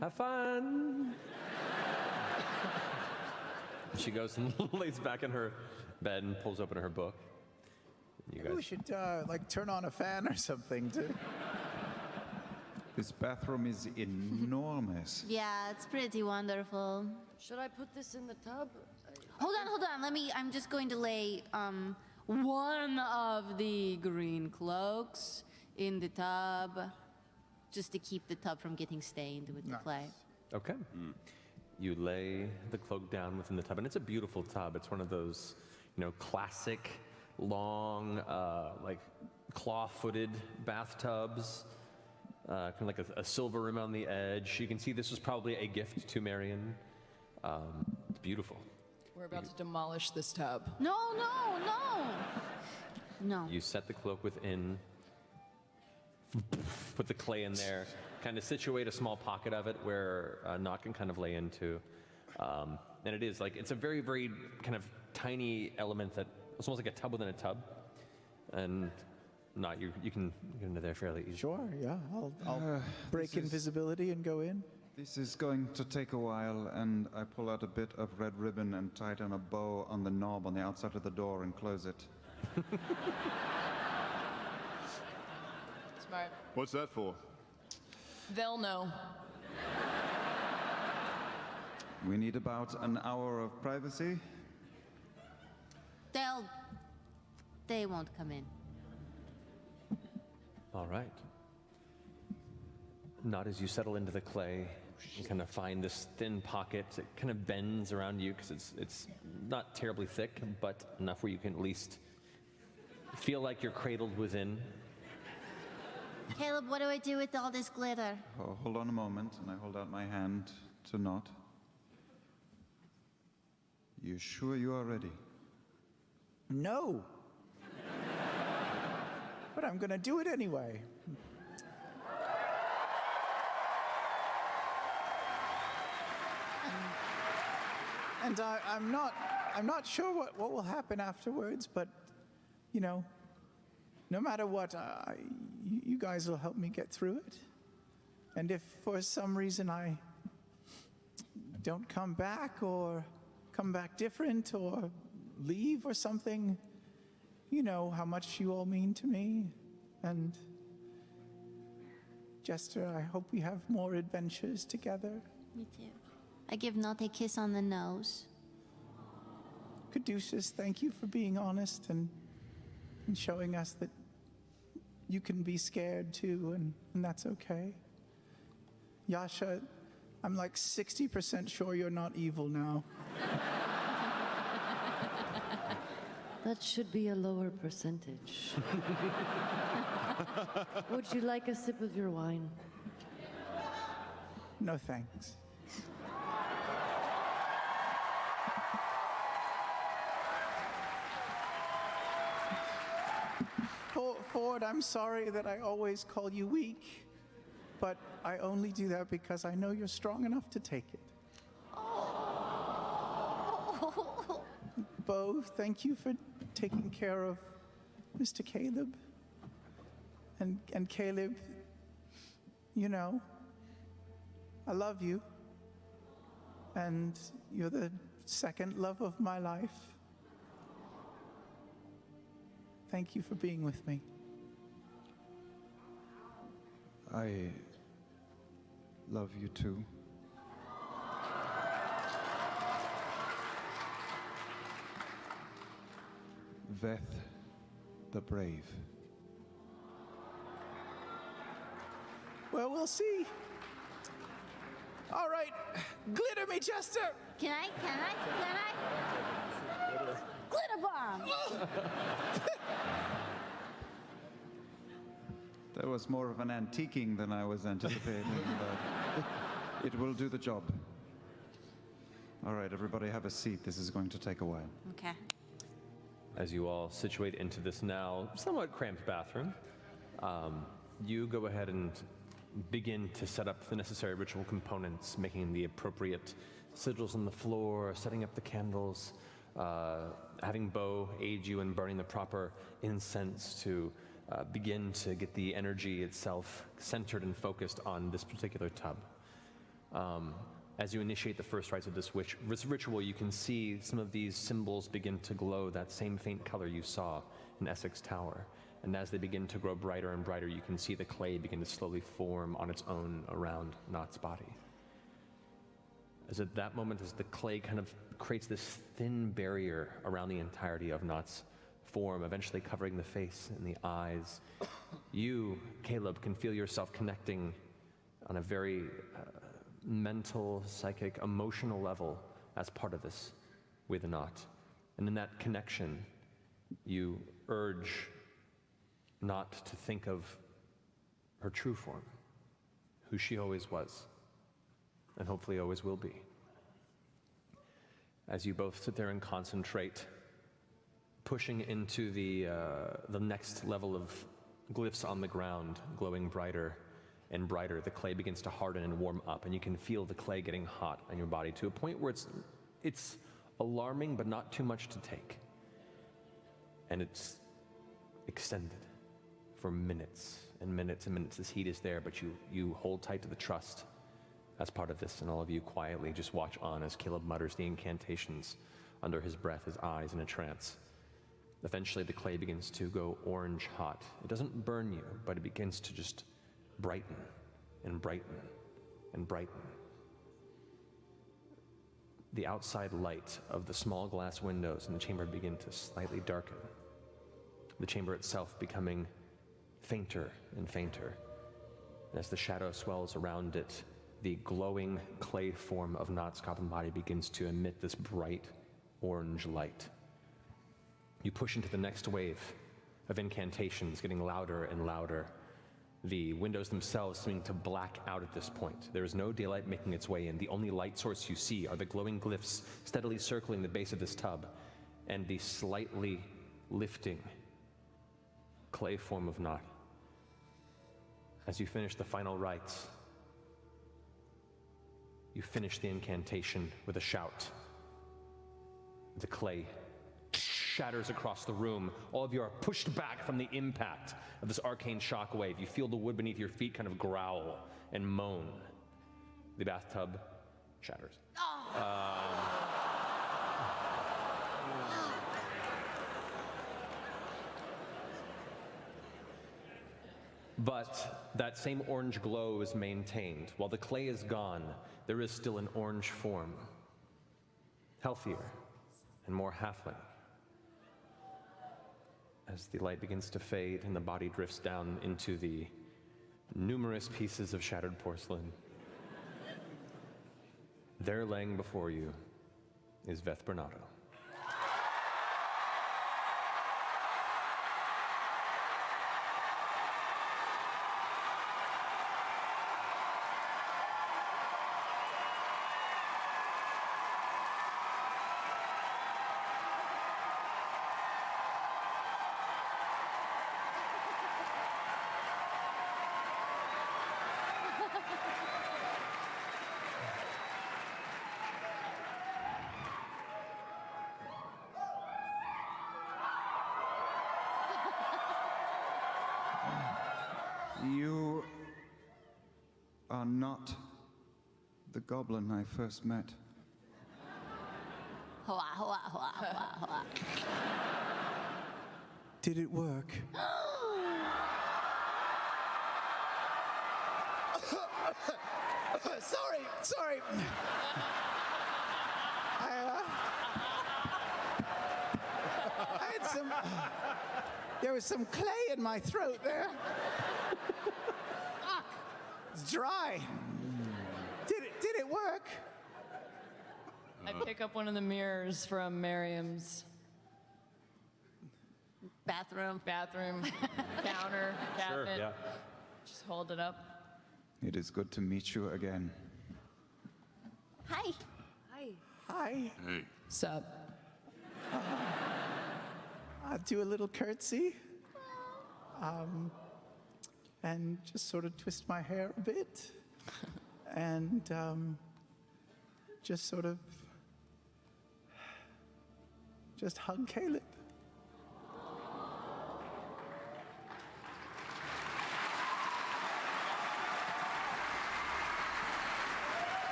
Have fun. She goes and lays back in her bed and pulls open her book. Maybe we should turn on a fan or something to. This bathroom is enormous. Yeah, it's pretty wonderful. Should I put this in the tub? Hold on. I'm just going to lay one of the green cloaks in the tub, just to keep the tub from getting stained with the clay. Okay. You lay the cloak down within the tub, and it's a beautiful tub. It's one of those, classic, long, claw-footed bathtubs, kind of like a silver rim on the edge. You can see this was probably a gift to Marion. It's beautiful. We're about to demolish this tub. No. You set the cloak within, put the clay in there, kind of situate a small pocket of it where Nott can kind of lay into. And it is it's a very, very kind of tiny element that it's almost like a tub within a tub. And Nott, you can get into there fairly easily. Sure, yeah. I'll break invisibility and go in. This is going to take a while, and I pull out a bit of red ribbon and tie it in a bow on the knob on the outside of the door and close it. Smart. What's that for? They'll know. We need about an hour of privacy. They won't come in. All right. Not as you settle into the clay, you kind of find this thin pocket. It kind of bends around you because it's not terribly thick, but enough where you can at least feel like you're cradled within. Caleb, what do I do with all this glitter? Oh, hold on a moment, and I hold out my hand to Nott. You sure you are ready? No. But I'm going to do it anyway. And I'm not sure what will happen afterwards, but, no matter what, you guys will help me get through it. And if for some reason I don't come back or come back different or leave or something, you know how much you all mean to me. And Jester, I hope we have more adventures together. Me too. I give Nott a kiss on the nose. Caduceus, thank you for being honest and showing us that you can be scared too, and that's okay. Yasha, I'm like 60% sure you're not evil now. That should be a lower percentage. Would you like a sip of your wine? No thanks. Ford, I'm sorry that I always call you weak, but I only do that because I know you're strong enough to take it. Oh. Bo, thank you for taking care of Mr. Caleb. And Caleb, I love you. And you're the second love of my life. Thank you for being with me. I love you too. Veth the Brave. Well, we'll see. All right, glitter me, Jester. Can I? Glitter bomb! That was more of an antiquing than I was anticipating, but it will do the job. All right, everybody have a seat. This is going to take a while. Okay. As you all situate into this now somewhat cramped bathroom, you go ahead and begin to set up the necessary ritual components, making the appropriate sigils on the floor, setting up the candles, having Bo aid you in burning the proper incense to begin to get the energy itself centered and focused on this particular tub. As you initiate the first rites of this ritual, you can see some of these symbols begin to glow that same faint color you saw in Essex Tower. And as they begin to grow brighter and brighter, you can see the clay begin to slowly form on its own around Nott's body. As at that moment, as the clay kind of creates this thin barrier around the entirety of Nott's form, eventually covering the face and the eyes, you, Caleb, can feel yourself connecting on a very mental, psychic, emotional level as part of this with Nott. And in that connection, you urge Nott to think of her true form, who she always was, and hopefully always will be. As you both sit there and concentrate, pushing into the next level of glyphs on the ground, glowing brighter and brighter, the clay begins to harden and warm up, and you can feel the clay getting hot on your body to a point where it's alarming, but not too much to take. And it's extended for minutes and minutes and minutes. This heat is there, but you hold tight to the trust as part of this, and all of you quietly just watch on as Caleb mutters the incantations under his breath, his eyes in a trance. Eventually, the clay begins to go orange hot. It doesn't burn you, but it begins to just brighten and brighten and brighten. The outside light of the small glass windows in the chamber begin to slightly darken. The chamber itself becoming fainter and fainter. And as the shadow swells around it, the glowing clay form of Nott's goblin body begins to emit this bright orange light. You push into the next wave of incantations, getting louder and louder. The windows themselves seeming to black out at this point. There is no daylight making its way in. The only light source you see are the glowing glyphs steadily circling the base of this tub, and the slightly lifting clay form of Nott. As you finish the final rites, you finish the incantation with a shout. The clay shatters across the room. All of you are pushed back from the impact of this arcane shockwave. You feel the wood beneath your feet kind of growl and moan. The bathtub shatters. But that same orange glow is maintained. While the clay is gone, there is still an orange form, healthier and more halfling. As the light begins to fade and the body drifts down into the numerous pieces of shattered porcelain, there laying before you is Veth Brenatto. You are not the goblin I first met. Hoa, hoa, hoa, hoa, hoa. Did it work? Sorry. I had some. There was some clay in my throat there. It's dry. Did it work? I pick up one of the mirrors from Miriam's Bathroom. bathroom counter cabinet. Sure, yeah. Just hold it up. It is good to meet you again. Hi. Hi. Sup? I'll do a little curtsy. And just sort of twist my hair a bit. And just sort of just hug Caleb.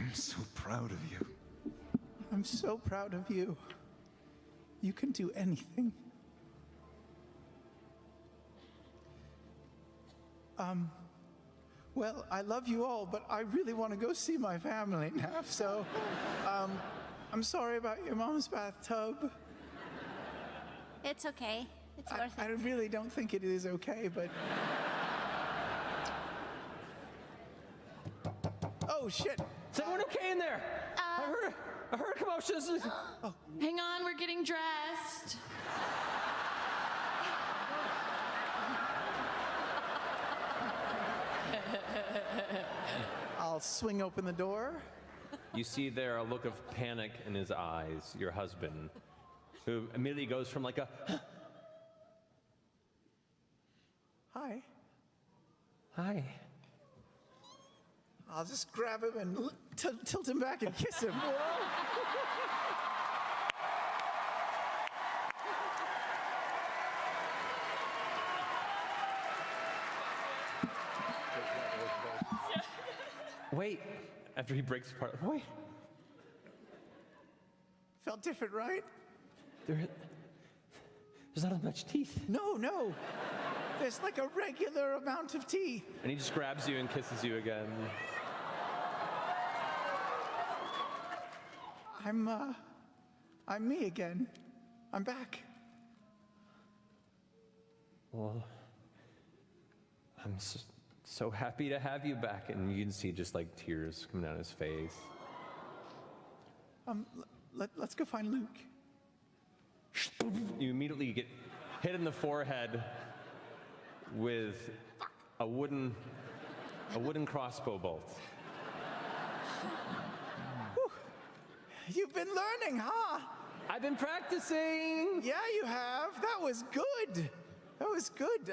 I'm so proud of you. I'm so proud of you. You can do anything. Well, I love you all, but I really want to go see my family now, so I'm sorry about your mom's bathtub. It's okay. It's worth I it. really don't think it is okay, but... Oh, shit. Is everyone okay in there? I heard a commotion. Hang on, we're getting dressed. I'll swing open the door. You see there a look of panic in his eyes, your husband, who immediately goes from like a, Hi. hi. I'll just grab him and tilt him back and kiss him. Wait, after he breaks apart, wait, Felt different, right? there's not much teeth. No. There's like a regular amount of teeth. And he just grabs you and kisses you again. I'm me again. I'm back. Well, I'm so happy to have you back. And you can see just like tears coming down his face. Let's go find Luke. You immediately get hit in the forehead with a wooden crossbow bolt. You've been learning, huh? I've been practicing. Yeah, you have. That was good. That was good.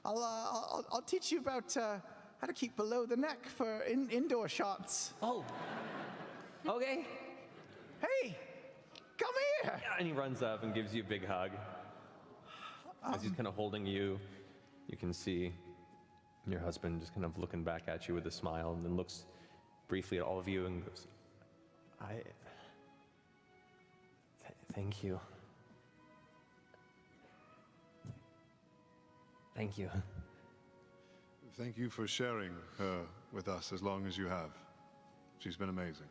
I'll teach you about how to keep below the neck for indoor shots. Oh, okay. Hey, come here. And he runs up and gives you a big hug. As he's kind of holding you, you can see your husband just kind of looking back at you with a smile, and then looks briefly at all of you and goes, thank you. Thank you. Thank you for sharing her with us as long as you have. She's been amazing.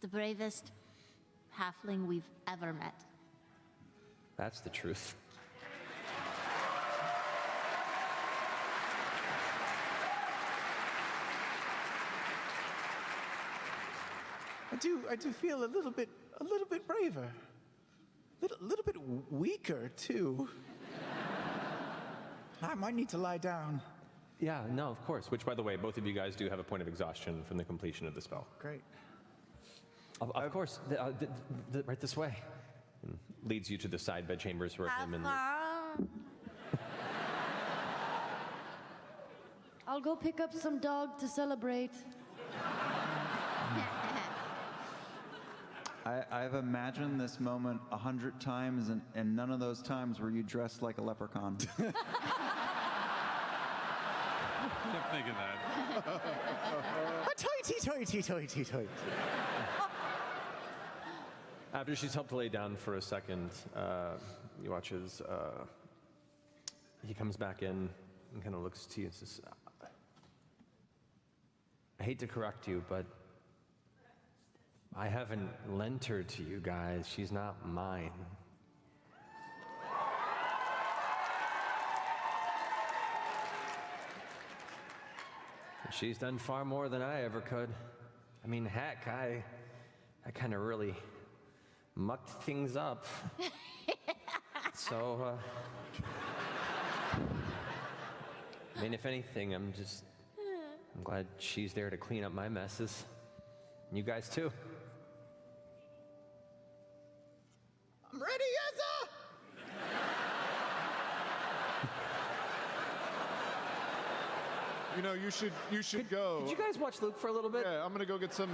The bravest halfling we've ever met. That's the truth. I do feel a little bit braver. A little bit weaker too. I might need to lie down. Yeah, no, of course. Which, by the way, both of you guys do have a point of exhaustion from the completion of the spell. Great. Of course, right this way. And leads you to the side bed chambers where him and I'll go pick up some dog to celebrate. I've imagined this moment 100 times, and none of those times were you dressed like a leprechaun. Kept thinking that. Toity. after she's helped to lay down for a second, you watch as he comes back in and kind of looks to you and says, I hate to correct you, but I haven't lent her to you guys. She's not mine. She's done far more than I ever could. I mean, heck, I kind of really mucked things up. So, I mean, if anything, I'm glad she's there to clean up my messes. And you guys too. I'm ready, Yeza! You know, you should go. Could you guys watch Luke for a little bit? Yeah, I'm gonna go get some.